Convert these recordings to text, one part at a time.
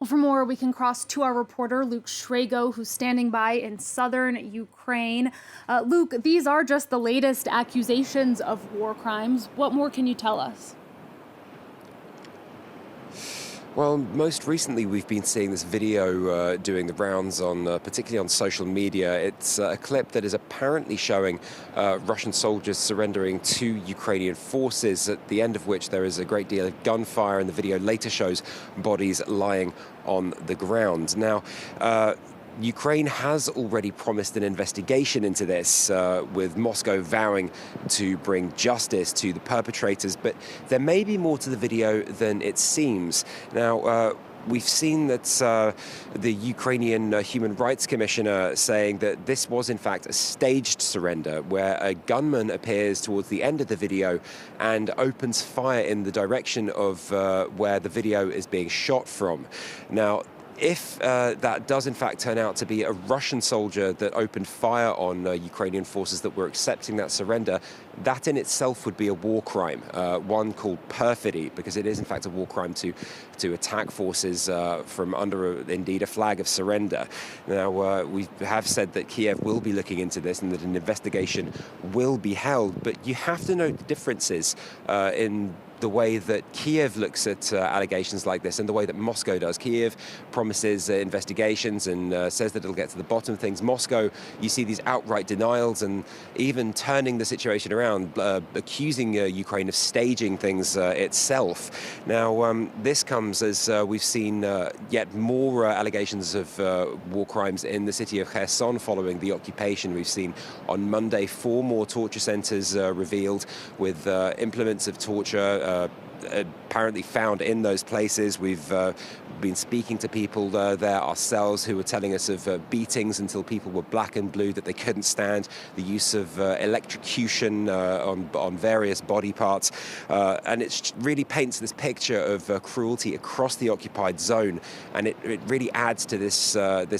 Well, for more, we can cross to our reporter, Luke Shrago, who's standing by in southern Ukraine. Luke, these are just the latest accusations of war crimes. What more can you tell us? Well, most recently we've been seeing this video doing the rounds on, particularly on social media. It's a clip that is apparently showing Russian soldiers surrendering to Ukrainian forces, at the end of which there is a great deal of gunfire, and the video later shows bodies lying on the ground. Now, Ukraine has already promised an investigation into this, with Moscow vowing to bring justice to the perpetrators, but there may be more to the video than it seems. Now, we've seen that the Ukrainian Human Rights Commissioner saying that this was in fact a staged surrender, where a gunman appears towards the end of the video and opens fire in the direction of where the video is being shot from. Now, if that does in fact turn out to be a Russian soldier that opened fire on Ukrainian forces that were accepting that surrender, that in itself would be a war crime, one called perfidy, because it is in fact a war crime to attack forces from under indeed a flag of surrender. Now, we have said that Kyiv will be looking into this and that an investigation will be held, but you have to note the differences in the way that Kyiv looks at allegations like this and the way that Moscow does. Kyiv promises investigations and says that it'll get to the bottom of things. Moscow, you see these outright denials and even turning the situation around, accusing Ukraine of staging things itself. Now, this comes as we've seen yet more allegations of war crimes in the city of Kherson following the occupation. We've seen on Monday 4 more torture centers revealed with implements of torture apparently found in those places. We've been speaking to people there ourselves who were telling us of beatings until people were black and blue that they couldn't stand, the use of electrocution on various body parts, and it really paints this picture of cruelty across the occupied zone, and it really adds to this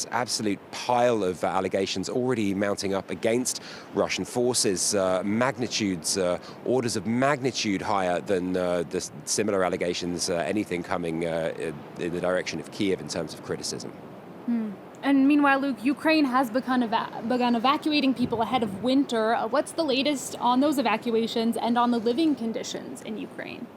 absolute pile of allegations already mounting up against Russian forces, magnitudes, orders of magnitude higher than the similar allegations, anything coming in the direction of Kyiv in terms of criticism. And meanwhile, Luke, Ukraine has begun evacuating people ahead of winter. What's the latest on those evacuations and on the living conditions in Ukraine?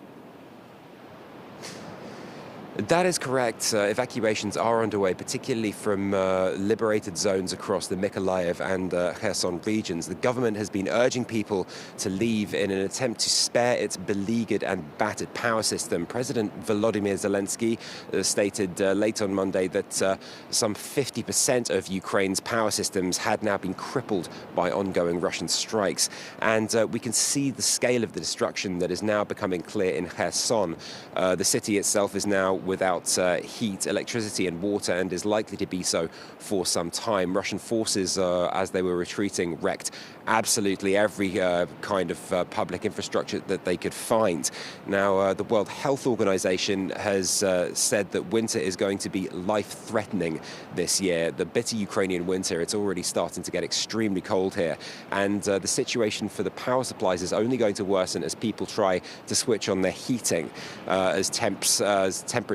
That is correct. Evacuations are underway, particularly from liberated zones across the Mykolaiv and Kherson regions. The government has been urging people to leave in an attempt to spare its beleaguered and battered power system. President Volodymyr Zelensky stated late on Monday that some 50% of Ukraine's power systems had now been crippled by ongoing Russian strikes. And we can see the scale of the destruction that is now becoming clear in Kherson. The city itself is now without heat, electricity and water, and is likely to be so for some time. Russian forces, as they were retreating, wrecked absolutely every kind of public infrastructure that they could find. Now, the World Health Organization has said that winter is going to be life-threatening this year. The bitter Ukrainian winter, it's already starting to get extremely cold here, and the situation for the power supplies is only going to worsen as people try to switch on their heating as temperatures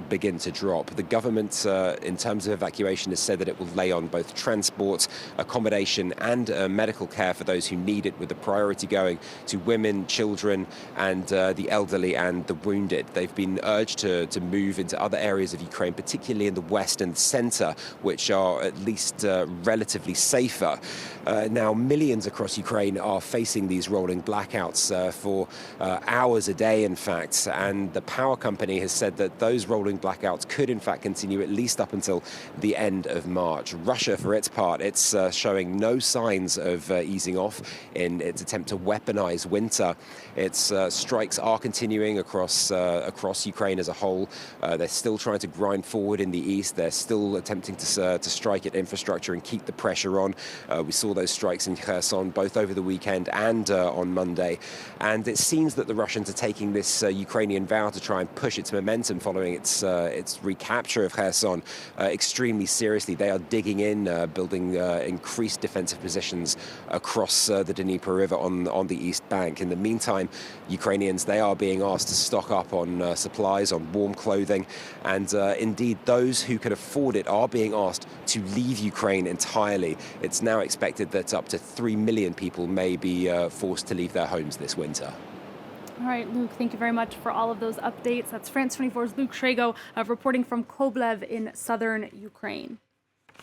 begin to drop. The government, in terms of evacuation, has said that it will lay on both transport, accommodation and medical care for those who need it, with the priority going to women, children and the elderly and the wounded. They've been urged to move into other areas of Ukraine, particularly in the west and center, which are at least relatively safer. Now, millions across Ukraine are facing these rolling blackouts for hours a day, in fact, and the power company has said that those rolling blackouts could in fact continue at least up until the end of March. Russia, for its part, it's showing no signs of easing off in its attempt to weaponize winter. Its strikes are continuing across Ukraine as a whole. They're still trying to grind forward in the east. They're still attempting to strike at infrastructure and keep the pressure on. We saw those strikes in Kherson both over the weekend and on Monday. And it seems that the Russians are taking this Ukrainian vow to try and push its momentum momentum following its recapture of Kherson extremely seriously. They are digging in, building increased defensive positions across the Dnieper River on the east bank. In the meantime, Ukrainians, they are being asked to stock up on supplies, on warm clothing, and indeed those who can afford it are being asked to leave Ukraine entirely. It's now expected that up to 3 million people may be forced to leave their homes this winter. All right, Luke, thank you very much for all of those updates. That's France 24's Luke Shrago reporting from Koblev in southern Ukraine.